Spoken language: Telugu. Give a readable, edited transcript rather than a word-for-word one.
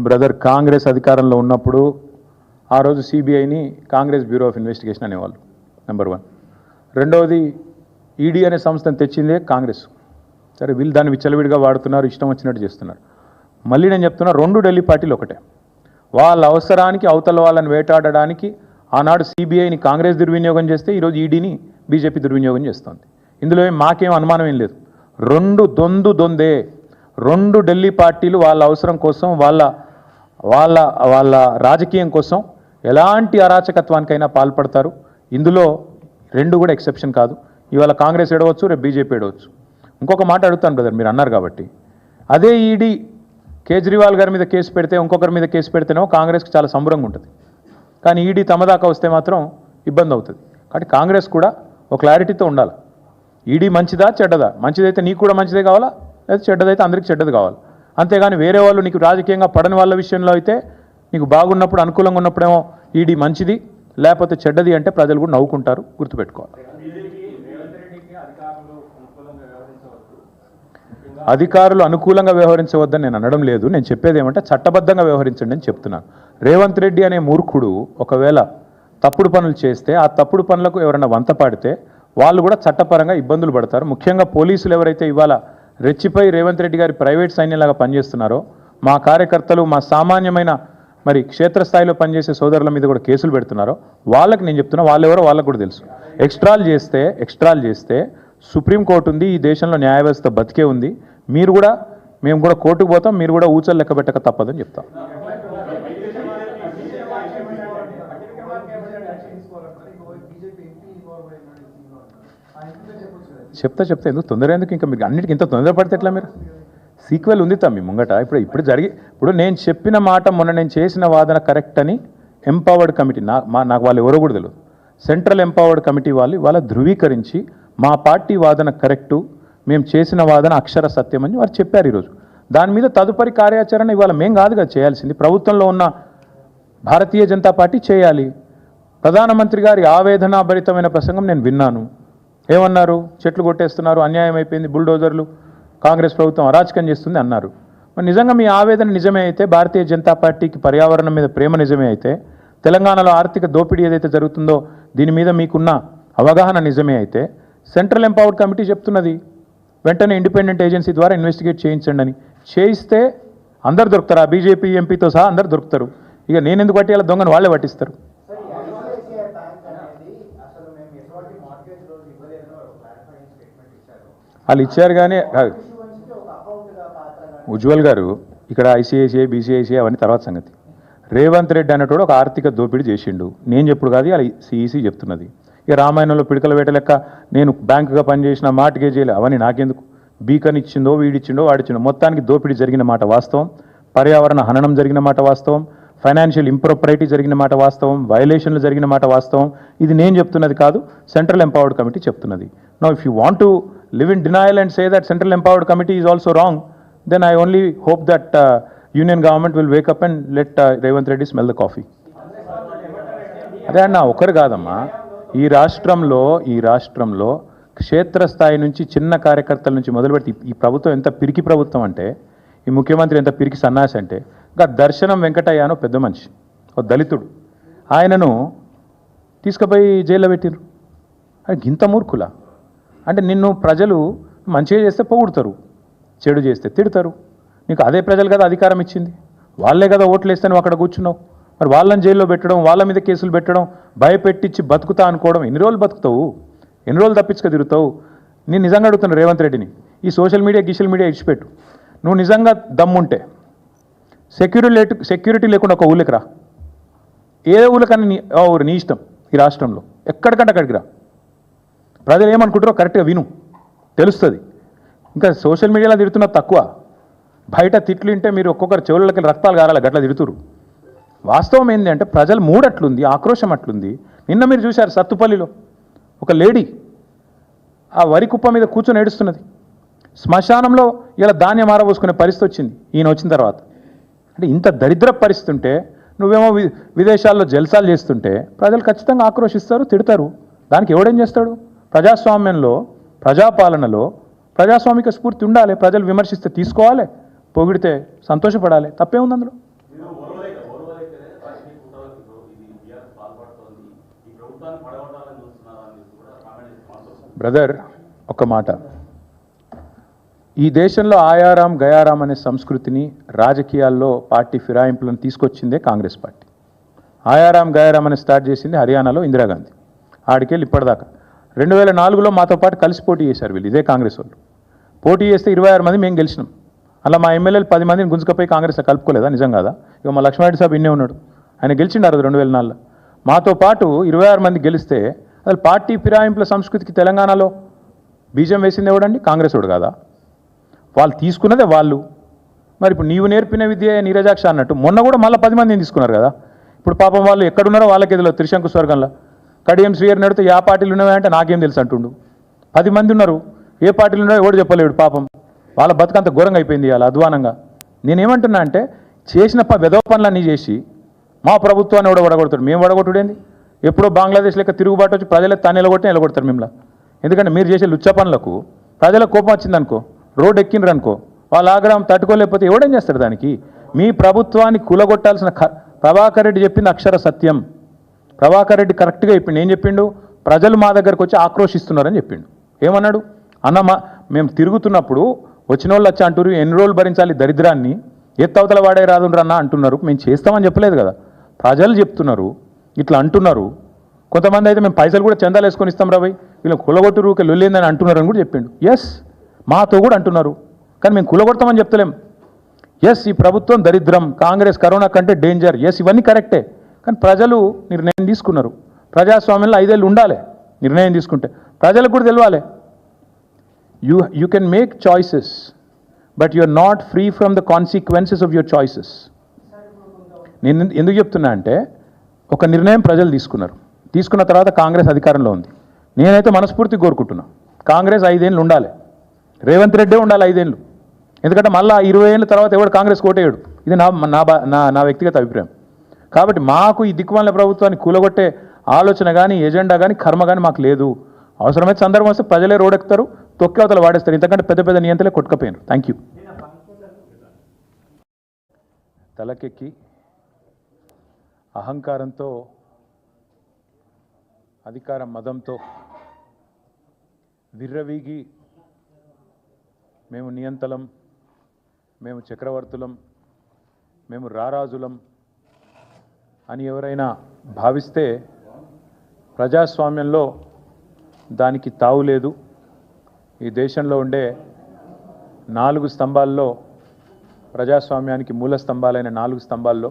బ్రదర్, కాంగ్రెస్ అధికారంలో ఉన్నప్పుడు ఆ రోజు సిబిఐని కాంగ్రెస్ బ్యూరో ఆఫ్ ఇన్వెస్టిగేషన్ అనేవాళ్ళు, నెంబర్ 1. రెండవది, ఈడీ అనే సంస్థను తెచ్చిందే కాంగ్రెస్. సరే, వీళ్ళు దాన్ని విచ్చలవిడిగా వాడుతున్నారు, ఇష్టం వచ్చినట్టు చేస్తున్నారు. మళ్ళీ నేను చెప్తున్నా, 2 ఢిల్లీ పార్టీలు ఒకటే. వాళ్ళ అవసరానికి అవతల వాళ్ళని వేటాడడానికి ఆనాడు సిబిఐని కాంగ్రెస్ దుర్వినియోగం చేస్తే ఈరోజు ఈడీని బీజేపీ దుర్వినియోగం చేస్తుంది. ఇందులో మాకేం అనుమానం ఏం లేదు. 2 దొందే. 2 ఢిల్లీ పార్టీలు వాళ్ళ అవసరం కోసం, వాళ్ళ రాజకీయం కోసం ఎలాంటి అరాచకత్వానికైనా పాల్పడతారు. ఇందులో 2 కూడా ఎక్సెప్షన్ కాదు. ఇవాళ కాంగ్రెస్ ఏడవచ్చు, రేపు బీజేపీ ఏడవచ్చు. ఇంకొక మాట అడుగుతాను బ్రదర్, మీరు అన్నారు కాబట్టి, అదే ఈడీ కేజ్రీవాల్ గారి మీద కేసు పెడితే, ఇంకొకరి మీద కేసు పెడితేనో కాంగ్రెస్కి చాలా సంబరంగా ఉంటుంది. కానీ ఈడీ తమ దాకా వస్తే మాత్రం ఇబ్బంది అవుతుంది. కాబట్టి కాంగ్రెస్ కూడా ఒక క్లారిటీతో ఉండాలి. ఈడీ మంచిదా చెడ్డదా? మంచిదైతే నీకు కూడా మంచిదే కావాలా, లేదా చెడ్డదైతే అందరికీ చెడ్డది కావాలి. అంతేగాని వేరే వాళ్ళు నీకు రాజకీయంగా పడని వాళ్ళ విషయంలో అయితే నీకు బాగున్నప్పుడు, అనుకూలంగా ఉన్నప్పుడేమో ఈడీ మంచిది, లేకపోతే చెడ్డది అంటే ప్రజలు కూడా నవ్వుకుంటారు. గుర్తుపెట్టుకోవాలి. అధికారులు అనుకూలంగా వ్యవహరించవద్దని నేను అనడం లేదు. నేను చెప్పేది ఏమంటే చట్టబద్ధంగా వ్యవహరించండి అని చెప్తున్నాను. రేవంత్ రెడ్డి అనే మూర్ఖుడు ఒకవేళ తప్పుడు పనులు చేస్తే, ఆ తప్పుడు పనులకు ఎవరైనా వంత పాడితే వాళ్ళు కూడా చట్టపరంగా ఇబ్బందులు పడతారు. ముఖ్యంగా పోలీసులు ఎవరైతే ఇవాళ రెచ్చిపోయి రేవంత్ రెడ్డి గారి ప్రైవేట్ సైన్యంలాగా పనిచేస్తున్నారో, మా కార్యకర్తలు, మా సామాన్యమైన మరి క్షేత్రస్థాయిలో పనిచేసే సోదరుల మీద కూడా కేసులు పెడుతున్నారో వాళ్ళకి నేను చెప్తున్నా, వాళ్ళెవరో వాళ్ళకు కూడా తెలుసు. ఎక్స్ట్రాలు చేస్తే సుప్రీంకోర్టు ఉంది, ఈ దేశంలో న్యాయ వ్యవస్థ బతికే ఉంది. మేము కూడా కోర్టుకు పోతాం, మీరు కూడా ఊచలు లెక్క పెట్టక తప్పదని చెప్తాం. చెప్తా ఎందుకు తొందర, ఎందుకు ఇంకా మీరు అన్నిటికీ ఇంత తొందర పడితే ఎట్లా? మీరు సీక్వెల్ ఉంది మీ ముంగట. ఇప్పుడు నేను చెప్పిన మాట, మొన్న నేను చేసిన వాదన కరెక్ట్ అని ఎంపవర్డ్ కమిటీ, నాకు వాళ్ళు ఎవరో కూడా తెలియదు, సెంట్రల్ ఎంపవర్డ్ కమిటీ వాళ్ళు ధృవీకరించి మా పార్టీ వాదన కరెక్టు, మేము చేసిన వాదన అక్షర సత్యం అని వారు చెప్పారు ఈరోజు. దాని మీద తదుపరి కార్యాచరణ ఇవాళ మేం కాదు కదా చేయాల్సింది, ప్రభుత్వంలో ఉన్న భారతీయ జనతా పార్టీ చేయాలి. ప్రధానమంత్రి గారి ఆవేదనాభరితమైన ప్రసంగం నేను విన్నాను. ఏమన్నారు? చెట్లు కొట్టేస్తున్నారు, అన్యాయం అయిపోయింది, బుల్డోజర్లు, కాంగ్రెస్ ప్రభుత్వం అరాచకం చేస్తుంది అన్నారు. మరి నిజంగా మీ ఆవేదన నిజమే అయితే, భారతీయ జనతా పార్టీకి పర్యావరణం మీద ప్రేమ నిజమే అయితే, తెలంగాణలో ఆర్థిక దోపిడీ ఏదైతే జరుగుతుందో దీని మీద మీకున్న అవగాహన నిజమే అయితే, సెంట్రల్ ఎంపవర్డ్ కమిటీ చెప్తున్నది వెంటనే ఇండిపెండెంట్ ఏజెన్సీ ద్వారా ఇన్వెస్టిగేట్ చేయించండి అని. చేయిస్తే అందరు దొరుకుతారు, ఆ బీజేపీ ఎంపీతో సహా అందరు దొరుకుతారు. ఇక నేను ఎందుకు పట్టేయాలి? దొంగను వాళ్ళే పట్టిస్తారు. వాళ్ళు ఇచ్చారు. కానీ ఉజ్వల్ గారు, ఇక్కడ ఐసిఐసిఐ, బీసీఐసిఐ అవన్నీ తర్వాత సంగతి. రేవంత్ రెడ్డి అన్నట్టు ఒక ఆర్థిక దోపిడీ చేసిండు. నేను చెప్పుడు కాదు, అలా సిఈసి చెప్తున్నది. ఇక రామాయణంలో పిడకల వేట లెక్క నేను బ్యాంకుగా పనిచేసిన మార్ట్గేజీలు అవన్నీ నాకెందుకు? బీకన్ ఇచ్చిందో, వీడిచ్చిండో, వాడిచ్చిండో, మొత్తానికి దోపిడీ జరిగిన మాట వాస్తవం, పర్యావరణ హననం జరిగిన మాట వాస్తవం, ఫైనాన్షియల్ ఇంప్రాపరిటీ జరిగిన మాట వాస్తవం, వయలేషన్లు జరిగిన మాట వాస్తవం. ఇది నేను చెప్తున్నది కాదు, సెంట్రల్ ఎంపవర్డ్ కమిటీ చెప్తున్నది. Now if you want to live in denial and say that Central Empowered Committee is also wrong, then I only hope that Union government will wake up and let Revanth Reddy smell the coffee. అదే అన్న, ఒకరు కాదమ్మా, ఈ రాష్ట్రంలో క్షేత్రస్థాయి నుంచి చిన్న కార్యకర్తల నుంచి మొదలుపెట్టి ఈ ప్రభుత్వం ఎంత పిరికి ప్రభుత్వం అంటే, ఈ ముఖ్యమంత్రి ఎంత పిరికి సన్నాసి అంటే, ఇంకా దర్శనం వెంకటయ్య అనో పెద్ద మనిషి, ఒక దళితుడు, ఆయనను తీసుకుపోయి జైల్లో పెట్టిరు. అది ఇంత మూర్ఖులా? అంటే నిన్ను ప్రజలు మంచిగా చేస్తే పొగుడుతారు, చెడు చేస్తే తిడతారు. నీకు అదే ప్రజలు కదా అధికారం ఇచ్చింది, వాళ్ళే కదా ఓట్లు వేస్తే నువ్వు అక్కడ కూర్చున్నావు. మరి వాళ్ళని జైల్లో పెట్టడం, వాళ్ళ మీద కేసులు పెట్టడం, భయపెట్టించి బతుకుతా అనుకోవడం, ఎన్ని రోజులు బతుకుతావు? ఎన్ని రోజులు తప్పించుక తిరుగుతావు? నేను నిజంగా అడుగుతున్నా రేవంత్ రెడ్డిని, ఈ సోషల్ మీడియా ఇడిచిపెట్టు. నువ్వు నిజంగా దమ్ముంటే సెక్యూరిటీ లేకుండా ఒక ఊళ్ళకి రా, ఏ ఊళ్ళకన్నా ఊరు నీ ఇష్టం. ఈ రాష్ట్రంలో ఎక్కడికంటే అక్కడికి రా, ప్రజలు ఏమనుకుంటారో కరెక్ట్గా విను, తెలుస్తుంది. ఇంకా సోషల్ మీడియాలో తిడుతున్న తక్కువ, బయట తిట్లు వింటే మీరు ఒక్కొక్కరు చెవులకి రక్తాలు గారాలి, గట్లా తిడుతురు. వాస్తవం ఏంటి అంటే ప్రజల మూడ్ అట్లుంది, ఆక్రోశం అట్లుంది. నిన్న మీరు చూశారు సత్తుపల్లిలో ఒక లేడీ ఆ వరి కుప్ప మీద కూర్చొని ఏడుస్తున్నది. శ్మశానంలో ఇలా ధాన్యం ఆరబోసుకునే పరిస్థితి వచ్చింది ఈయన వచ్చిన తర్వాత. అంటే ఇంత దరిద్ర పరిస్థితి ఉంటే నువ్వేమో విదేశాల్లో జల్సాలు చేస్తుంటే ప్రజలు ఖచ్చితంగా ఆక్రోశిస్తారు, తిడతారు. దానికి ఎవడేం చేస్తాడు? ప్రజాస్వామ్యంలో ప్రజాపాలనలో ప్రజాస్వామిక స్ఫూర్తి ఉండాలి. ప్రజలు విమర్శిస్తే తీసుకోవాలి, పొగిడితే సంతోషపడాలి. తప్పే ఉంది అందులో? బ్రదర్, ఒక మాట, ఈ దేశంలో ఆయారాం గయారాం అనే సంస్కృతిని రాజకీయాల్లో పార్టీ ఫిరాయింపులను తీసుకొచ్చిందే కాంగ్రెస్ పార్టీ. ఆయారాం గయారాం అని స్టార్ట్ చేసింది హర్యానాలో ఇందిరాగాంధీ. ఆడికెళ్ళి ఇప్పటిదాకా 2004లో మాతో పాటు కలిసి పోటీ చేశారు వీళ్ళు, ఇదే కాంగ్రెస్ వాళ్ళు. పోటీ చేస్తే 26 మంది మేము గెలిచినాం. అలా మా ఎమ్మెల్యేలు 10 మందిని గుంజుకపోయి కాంగ్రెస్లో కలుపుకోలేదా? నిజం కాదా? ఇక మా లక్ష్మారెడ్డి సాబ్ ఇన్నే ఉన్నాడు, ఆయన గెలిచిండారు 2004లో. మాతో పాటు 26 మంది గెలిస్తే అసలు పార్టీ ఫిరాయింపుల సంస్కృతికి తెలంగాణలో బీజం వేసింది ఎవడండి? కాంగ్రెస్ వాడు కాదా? వాళ్ళు తీసుకున్నదే వాళ్ళు. మరి ఇప్పుడు నీవు నేర్పిన విద్య నీరజాక్ష అన్నట్టు మొన్న కూడా మళ్ళీ 10 మందిని తీసుకున్నారు కదా. ఇప్పుడు పాపం వాళ్ళు ఎక్కడున్నారో వాళ్ళకి ఎదులో త్రిశంకు స్వర్గంలో కడియం శ్రీయర్ నడితే ఏ పార్టీలు ఉన్నాయంటే నాకేం తెలుసు అంటుండు. 10 మంది ఉన్నారు, ఏ పార్టీలు ఉన్నాయో ఎవడు చెప్పలేడు. పాపం వాళ్ళ బతుకంత ఘోరంగా అయిపోయింది ఇవాళ అధ్వానంగా. నేనేమంటున్నా అంటే చేసిన వెధవ పనులన్నీ చేసి మా ప్రభుత్వాన్ని ఎవడో వడగొడతాడు. మేము వడగొట్టుడేంది? ఎప్పుడో బంగ్లాదేశ్ లెక్క తిరుగుబాటు వచ్చి ప్రజలకు తాను నిలగొట్టి నిలగొడతారు మిమ్మల్ని. ఎందుకంటే మీరు చేసే లుచ్చ పనులకు ప్రజలకు కోపం వచ్చిందనుకో, రోడ్డు ఎక్కినరు అనుకో, వాళ్ళ ఆగ్రహం తట్టుకోలేకపోతే ఎవడేం చేస్తాడు దానికి? మీ ప్రభుత్వాన్ని కూలగొట్టాల్సిన ప్రభాకర్ రెడ్డి చెప్పింది అక్షర సత్యం. ప్రభాకర్ రెడ్డి కరెక్ట్గా చెప్పిండు. ఏం చెప్పిండు? ప్రజలు మా దగ్గరకు వచ్చి ఆక్రోషిస్తున్నారని చెప్పిండు. ఏమన్నాడు? అన్న మేము తిరుగుతున్నప్పుడు వచ్చిన వాళ్ళు వచ్చి అంటారు ఎన్ని రోజులు భరించాలి దరిద్రాన్ని, ఎత్తవతల వాడే రాదుండ్రన్నా అంటున్నారు. మేము చేస్తామని చెప్పలేదు కదా, ప్రజలు చెప్తున్నారు, ఇట్లా అంటున్నారు. కొంతమంది అయితే మేము పైసలు కూడా చందాలు వేసుకొని ఇస్తాం రా భయ్, వీళ్ళు కులగొట్టు రూకే లొల్లేందని అంటున్నారు అని కూడా చెప్పిండు. ఎస్, మాతో కూడా అంటున్నారు, కానీ మేము కులగొడతామని చెప్తలేం. ఎస్, ఈ ప్రభుత్వం దరిద్రం, కాంగ్రెస్ కరోనా కంటే డేంజర్, ఎస్ ఇవన్నీ కరెక్టే. కానీ ప్రజలు నిర్ణయం తీసుకున్నారు. ప్రజాస్వామ్యంలో 5 ఏళ్ళు ఉండాలి. నిర్ణయం తీసుకుంటే ప్రజలకు కూడా తెలియాలి. You can make choices but you are not free from the consequences of your choices. నేను ఎందుకు చెప్తున్నా అంటే ఒక నిర్ణయం ప్రజలు తీసుకున్నారు, తీసుకున్న తర్వాత కాంగ్రెస్ అధికారంలో ఉంది. నేనైతే మనస్ఫూర్తి కోరుకుంటున్నా కాంగ్రెస్ 5 ఏళ్ళు ఉండాలి, రేవంత్ రెడ్డే ఉండాలి 5 ఏళ్ళు. ఎందుకంటే మళ్ళీ 20 ఏళ్ళ తర్వాత ఎవడు కాంగ్రెస్ కోటేయడు. ఇది నా వ్యక్తిగత అభిప్రాయం. కాబట్టి మాకు ఈ దిక్కుమాలిన ప్రభుత్వాన్ని కూలగొట్టే ఆలోచన కానీ ఎజెండా కానీ కర్మ కానీ మాకు లేదు. అవసరమైతే సందర్భం వస్తే ప్రజలే రోడెక్కుతారు, తొక్కి అవతల వాడేస్తారు. ఇంతకంటే పెద్ద పెద్ద నియంతలే కొట్టుకపోయారు. Thank you. తలకెక్కి అహంకారంతో, అధికార మదంతో విర్రవీగి మేము నియంతలం, మేము చక్రవర్తులం, మేము రారాజులం అని ఎవరైనా భావిస్తే ప్రజాస్వామ్యంలో దానికి తావు లేదు. ఈ దేశంలో ఉండే 4 స్తంభాల్లో, ప్రజాస్వామ్యానికి మూల స్తంభాలైన 4 స్తంభాల్లో